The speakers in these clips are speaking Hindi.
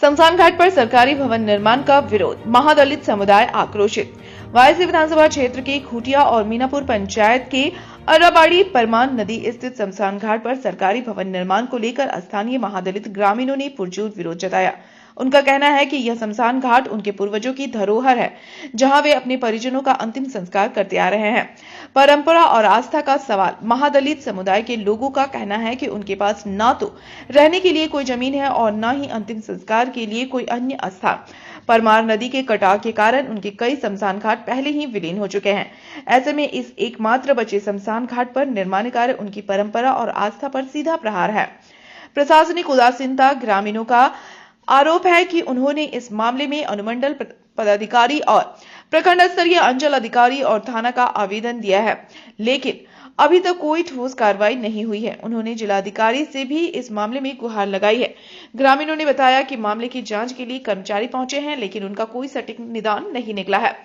शमशान घाट पर सरकारी भवन निर्माण का विरोध, महादलित समुदाय आक्रोशित। वायसी विधानसभा क्षेत्र के खूटिया और मीनापुर पंचायत के अराबाड़ी परमान नदी स्थित शमशान घाट पर सरकारी भवन निर्माण को लेकर स्थानीय महादलित ग्रामीणों ने पुरजोर विरोध जताया। उनका कहना है कि यह शमशान घाट उनके पूर्वजों की धरोहर है, जहां वे अपने परिजनों का अंतिम संस्कार करते आ रहे हैं। परंपरा और आस्था का सवाल। महादलित समुदाय के लोगों का कहना है कि उनके पास ना तो रहने के लिए कोई जमीन है और न ही अंतिम संस्कार के लिए कोई अन्य स्थान। परमार नदी के कटाव के कारण उनके कई शमशान घाट पहले ही विलीन हो चुके हैं। ऐसे में इस एकमात्र बचे शमशान घाट पर निर्माण कार्य उनकी परंपरा और आस्था पर सीधा प्रहार है। प्रशासनिक उदासीनता। ग्रामीणों का आरोप है कि उन्होंने इस मामले में अनुमंडल पदाधिकारी और प्रखंड स्तरीय अंचल अधिकारी और थाना का आवेदन दिया है, लेकिन अभी तक कोई ठोस कार्रवाई नहीं हुई है। उन्होंने जिलाधिकारी से भी इस मामले में गुहार लगाई है। ग्रामीणों ने बताया कि मामले की जांच के लिए कर्मचारी पहुंचे हैं, लेकिन उनका कोई सटीक निदान नहीं निकला है।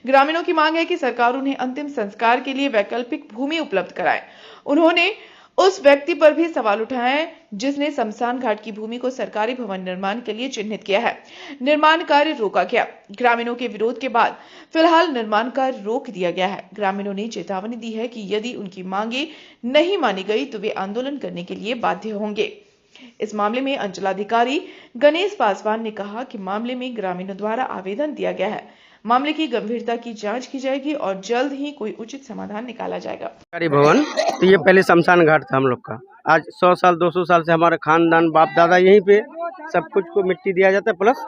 ग्रामीणों की मांग है कि सरकार उन्हें अंतिम संस्कार के लिए वैकल्पिक भूमि उपलब्ध कराए। उन्होंने उस व्यक्ति पर भी सवाल उठाए जिसने शमशान घाट की भूमि को सरकारी भवन निर्माण के लिए चिन्हित किया है। निर्माण कार्य रोका गया। ग्रामीणों के विरोध के बाद फिलहाल निर्माण कार्य रोक दिया गया है। ग्रामीणों ने चेतावनी दी है कि यदि उनकी मांगे नहीं मानी गई तो वे आंदोलन करने के लिए बाध्य होंगे। इस मामले में अंचलाधिकारी गणेश पासवान ने कहा कि मामले में ग्रामीणों द्वारा आवेदन दिया गया है। मामले की गंभीरता की जांच की जाएगी और जल्द ही कोई उचित समाधान निकाला जाएगा। सरकारी भवन तो ये पहले शमशान घाट था हम लोग का। आज 100 साल 200 साल से हमारे खानदान बाप दादा यहीं पे सब कुछ को मिट्टी दिया जाता है, प्लस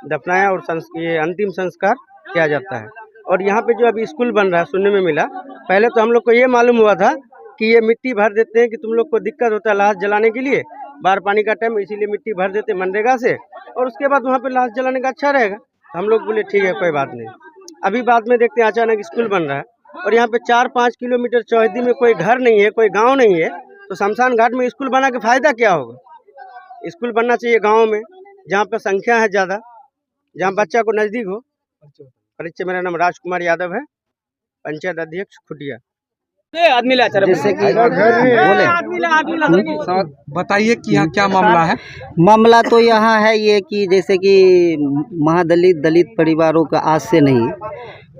दफनाया और ये अंतिम संस्कार किया जाता है। और यहाँ पे जो अभी स्कूल बन रहा है, सुनने में मिला, पहले तो हम लोग को ये मालूम हुआ था कि ये मिट्टी भर देते हैं कि तुम लोग को दिक्कत होता है लाश जलाने के लिए, बाहर पानी का टाइम, इसीलिए मिट्टी भर देते मनरेगा से, और उसके बाद वहाँ पे लाश जलाने का अच्छा रहेगा। हम लोग बोले ठीक है, कोई बात नहीं। अभी बाद में देखते हैं अचानक स्कूल बन रहा है और यहाँ पे 4-5 किलोमीटर चौहदी में कोई घर नहीं है, कोई गांव नहीं है, तो शमशान घाट में स्कूल बना के फायदा क्या होगा। स्कूल बनना चाहिए गांव में, जहाँ पे संख्या है ज़्यादा, जहाँ बच्चा को नज़दीक हो। परिचय, मेरा नाम राजकुमार यादव है, पंचायत अध्यक्ष खूटिया। जैसे कि बताइए कि यहाँ क्या मामला है। मामला तो यहाँ है ये कि जैसे कि महादलित दलित परिवारों का आज से नहीं,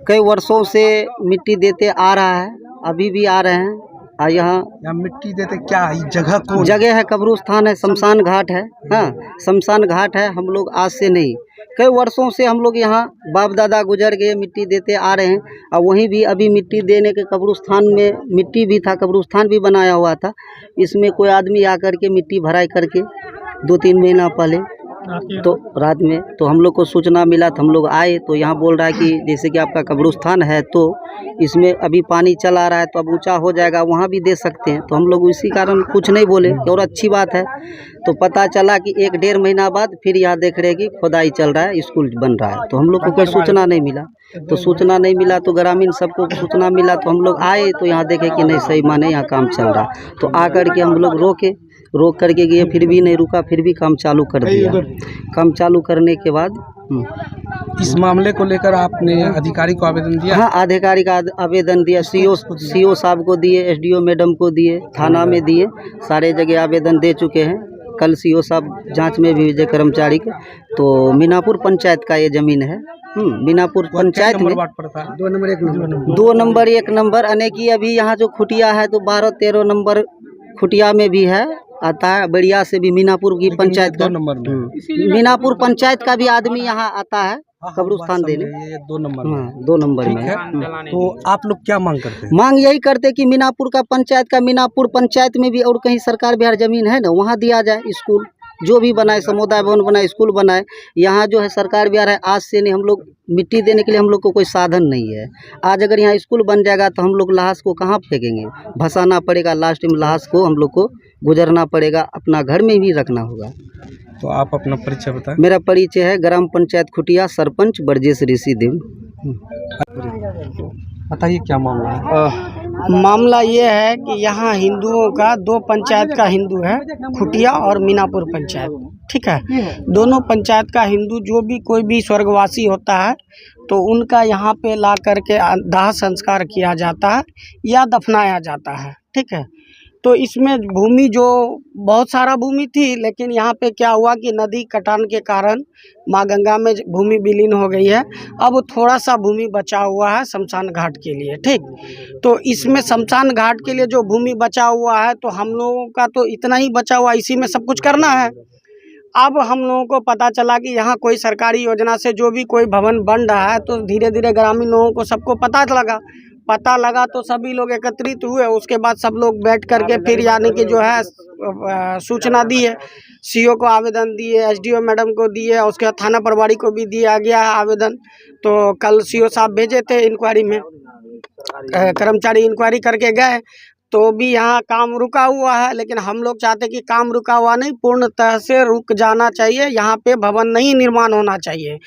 कई वर्षों से मिट्टी देते आ रहा है, अभी भी आ रहे हैं। और यहाँ मिट्टी देते क्या है? जगह को जगह है, कब्रिस्तान है, शमशान घाट है। हाँ, शमशान घाट है। हम लोग आज से नहीं, कई वर्षों से हम लोग यहाँ बाप दादा गुजर गए, मिट्टी देते आ रहे हैं। और वहीं भी अभी मिट्टी देने के कब्रिस्तान में मिट्टी भी था, कब्रिस्तान भी बनाया हुआ था। इसमें कोई आदमी आकर के मिट्टी भराई करके 2-3 महीना पहले तो रात में तो हम लोग को सूचना मिला, तो हम लोग आए, तो यहाँ बोल रहा है कि जैसे कि आपका कब्रिस्तान है तो इसमें अभी पानी चला रहा है, तो अब ऊंचा हो जाएगा, वहाँ भी दे सकते हैं। तो हम लोग इसी कारण कुछ नहीं बोले, और अच्छी बात है। तो पता चला कि 1-1.5 महीना बाद फिर यहाँ देख रहे कि खोदाई चल रहा है, स्कूल बन रहा है। तो हम लोग को कोई सूचना नहीं मिला, तो सूचना नहीं मिला तो ग्रामीण सबको सूचना मिला, तो हम लोग आए, तो यहाँ देखे कि नहीं, सही माने यहाँ काम चल रहा। तो आकर के हम लोग रोक करके गए, फिर भी नहीं रुका, फिर भी काम चालू कर दिया। काम चालू करने के बाद इस मामले को लेकर आपने अधिकारी को आवेदन दिया? हाँ, अधिकारी का आवेदन दिया, सीओ साहब को दिए, एसडीओ मैडम को दिए, थाना में दिए, सारे जगह आवेदन दे चुके हैं। कल सीओ साहब जांच में भी भेजे कर्मचारी के। तो मीनापुर पंचायत का ये जमीन है। मीनापुर पंचायत में 2 नंबर 1 नंबर अनेकी। अभी यहाँ जो खुटिया है तो 12-13 नंबर खुटिया में भी है, आता है। बढ़िया से भी मीनापुर की पंचायत का, मीनापुर पंचायत का भी आदमी यहाँ आता है कब्रिस्तान देने। ये 2 नंबर में, 2 नंबर में है। तो आप लोग क्या मांग करते हैं? मांग यही करते कि मीनापुर का पंचायत का, मीनापुर पंचायत में भी और कहीं सरकार बिहार जमीन है ना, वहाँ दिया जाए स्कूल, जो भी बनाए, समुदाय भवन बनाए, स्कूल बनाए। यहाँ जो है सरकार बिहार है, आज से नहीं। हम लोग मिट्टी देने के लिए हम लोग को कोई साधन नहीं है। आज अगर यहाँ स्कूल बन जाएगा तो हम लोग लाश को कहाँ फेंकेंगे, भसाना पड़ेगा, लास्ट में लाश को हम लोग को गुजरना पड़ेगा, अपना घर में भी रखना होगा। तो आप अपना परिचय बताएं। मेरा परिचय है ग्राम पंचायत खुटिया, सरपंच ब्रजेश ऋषि देव। बताइए क्या मामला है। मामला ये है कि यहाँ हिंदुओं का 2 पंचायत का हिंदू है, खुटिया और मीनापुर पंचायत, ठीक है। दोनों पंचायत का हिंदू जो भी कोई भी स्वर्गवासी होता है तो उनका यहाँ पे ला करके दाह संस्कार किया जाता है या दफनाया जाता है, ठीक है। तो इसमें भूमि जो बहुत सारा भूमि थी, लेकिन यहाँ पे क्या हुआ कि नदी कटान के कारण माँ गंगा में भूमि विलीन हो गई है। अब थोड़ा सा भूमि बचा हुआ है शमशान घाट के लिए, ठीक। तो इसमें शमशान घाट के लिए जो भूमि बचा हुआ है, तो हम लोगों का तो इतना ही बचा हुआ, इसी में सब कुछ करना है। अब हम लोगों को पता चला कि यहाँ कोई सरकारी योजना से जो भी कोई भवन बन रहा है, तो धीरे धीरे ग्रामीण लोगों को सबको पता लगा तो सभी लोग एकत्रित हुए। उसके बाद सब लोग बैठ करके फिर यानी कि जो है सूचना दी है, सीओ को आवेदन दिए, एसडीओ मैडम को दिए, उसके बाद थाना प्रभारी को भी दिया गया है आवेदन। तो कल सीओ साहब भेजे थे इंक्वायरी में, कर्मचारी इंक्वायरी करके गए, तो भी यहाँ काम रुका हुआ है। लेकिन हम लोग चाहते कि काम रुका हुआ नहीं, पूर्णतः से रुक जाना चाहिए। यहाँ पे भवन नहीं निर्माण होना चाहिए,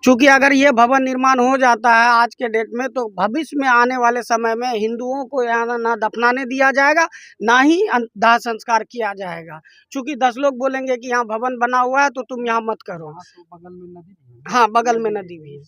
क्योंकि अगर ये भवन निर्माण हो जाता है आज के डेट में, तो भविष्य में आने वाले समय में हिंदुओं को यहाँ ना दफनाने दिया जाएगा, ना ही दाह संस्कार किया जाएगा। क्योंकि 10 लोग बोलेंगे कि यहाँ भवन बना हुआ है तो तुम यहाँ मत करो। हाँ, बगल में नदी भी है।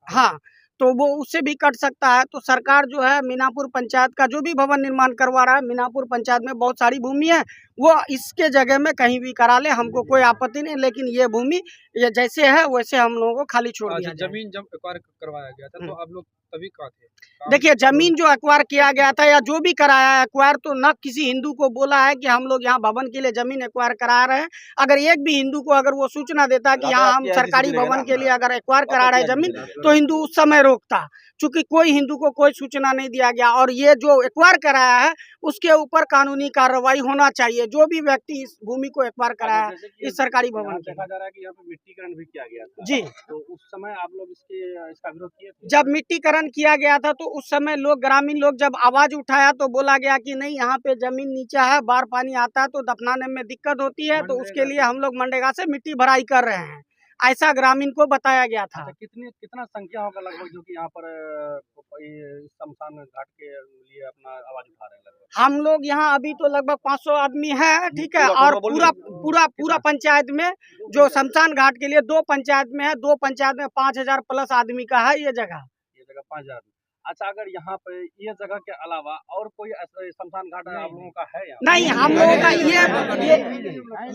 हाँ, तो वो उससे भी कट सकता है। तो सरकार जो है मीनापुर पंचायत का जो भी भवन निर्माण करवा रहा है, मीनापुर पंचायत में बहुत सारी भूमि है, वो इसके जगह में कहीं भी करा ले, हमको कोई आपत्ति नहीं। लेकिन ये भूमि ये जैसे है वैसे हम लोगों को खाली छोड़ दिया जाए। जमीन जब एक्वायर करवाया गया था तो आप लोग तभी कहाँ थे? देखिए, जमीन जो एक्वायर किया गया था या जो भी कराया है एक्वायर, तो न किसी हिंदू को बोला है कि हम लोग यहाँ भवन के लिए जमीन एक्वायर करा रहे हैं। अगर एक भी हिंदू को अगर वो सूचना देता कि यहाँ हम सरकारी भवन के लिए अगर एक्वायर करा रहे हैं जमीन, तो हिंदू उस समय रोकता, क्योंकि कोई हिंदू को कोई सूचना नहीं दिया गया। और ये जो एक्वायर कराया है उसके ऊपर कानूनी कार्रवाई होना चाहिए। जो भी व्यक्ति इस भूमि को एक्वायर कराया है इस सरकारी भवन के, देखा जा रहा है कि यहाँ पे मिट्टीकरण भी किया गया था। जी, तो उस समय आप लोग इसका विरोध किए थे? जब मिट्टीकरण किया गया था तो उस समय लोग ग्रामीण लोग जब आवाज उठाया तो बोला गया कि नहीं, यहाँ पे जमीन नीचा है, बार पानी आता है तो दफनाने में दिक्कत होती है, तो उसके लिए हम लोग मनरेगा से मिट्टी भराई कर रहे हैं, ऐसा ग्रामीण को बताया गया था। कितना संख्या होगा लगभग जो कि यहाँ पर शमशान घाट के लिए अपना आवाज उठा रहे हैं? हम लोग यहाँ अभी तो लगभग 500 आदमी है, ठीक है। और पूरा पंचायत में जो शमशान घाट के लिए 2 पंचायत में है, 2 पंचायत में 5000 प्लस आदमी का है ये जगह 5000। अच्छा, अगर यहाँ पे ये जगह के अलावा और कोई शमशान घाट आप लोगों का है यहाँ? नहीं, हम लोगों का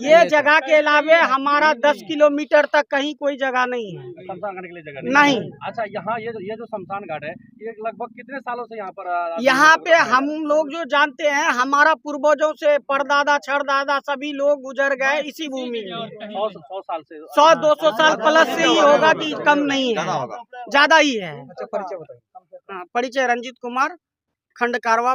ये जगह के अलावे हमारा 10 किलोमीटर तक कहीं कोई जगह नहीं है शमशान घाट के लिए जगह नहीं। अच्छा, यहाँ ये जो शमशान घाट है, ये लगभग कितने सालों से यहाँ पर? यहाँ पे हम लोग जो जानते हैं, हमारा पूर्वजों से परदादा छरदादा सभी लोग गुजर गए इसी भूमि में। 100 साल से, 100-200 साल प्लस से ही होगा कि कम नहीं है, ज्यादा ही है। अच्छा, परिचय बताइए। परिचय रंजीत कुमार, खंड कारवा।